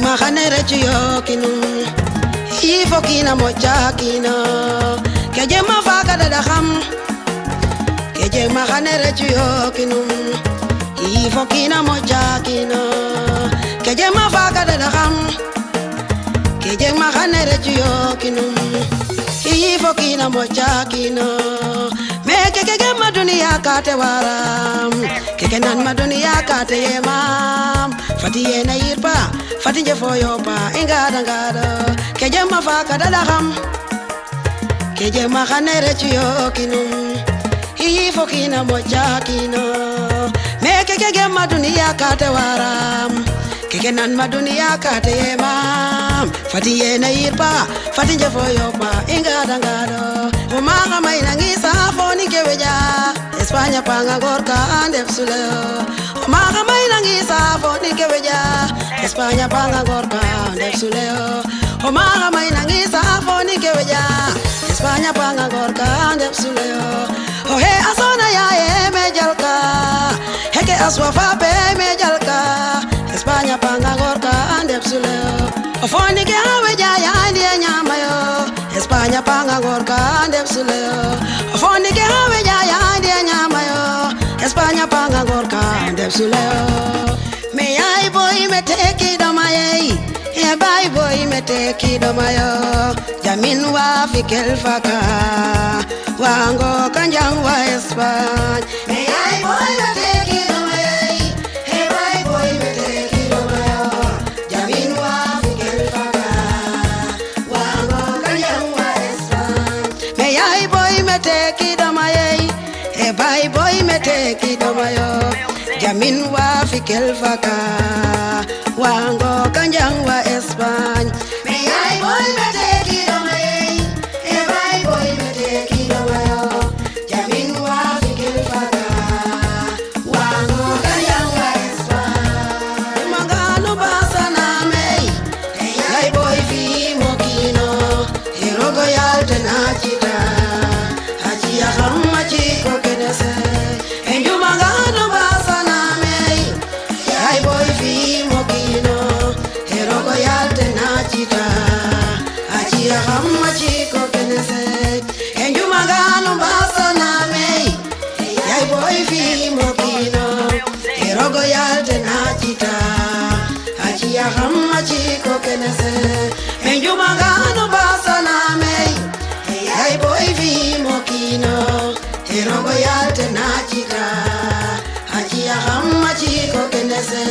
mahanere chuyo kinum ifo kina mocha kina keje mafaka dada kham keje mahanere chuyo kinum ifo kina mocha kina keje mafaka dada kham keje mahanere chuyo kinum ifo kina mocha kina me keke maduniya kate waram keke nan maduniya kate yemam fati yena yirpa fati je foyopa ingada ngada keje mafaka dada kham keje mahanere chuyo kinum ifo kina mocha kina me keke maduniya kate waram keke nan maduniya kate yemam fati yena yirpa fati je foyopa ingada ngada umaga maina ngisa foni keweja Espanya panga gorka andep suleo umaga maina ngisa foni keweja Espanya panga gorka andep suleo umaga maina ngisa foni keweja Espanya panga gorka andep suleo oh he asona ya mejalka heke aswa fa pe mejalka Espanya panga gorka andep suleo foni ke haweja ya ndie nyama yo Espanya panga gorka andep suleo foni ke haweja ya ndie nyama yo Espanya panga gorka andep suleo me ai boy me teki do maye e bai boy me teki do mayo jamin wa fikel faka wango kanjang wa Espanya me ai boy me teki do maye e bai boy me teki do mayo jamin wa fikel faka wango kanjang wa Espanya me ai boy me teki do maye e bai boy me teki do mayo jamin wa fikel faka wango kanjang wa Espanya me ai boy me teki do maye e bai boy me teki do mayo jamin wa fikel faka wango kanjang wa Espanya mangalo basana me ai boy fi mokino erogo yalte na chita achia hamma chiko kenese enju mangalo basana me ai boy fi mokino erogo yalte na chita achia hamma chiko kenese enju mangalo basana me ai boy fi mokino erogo yalte na chita achia hamma chiko kenese enju mangalo basana me ai boy fi mokino erogo yalte na chita achia hamma chiko kenese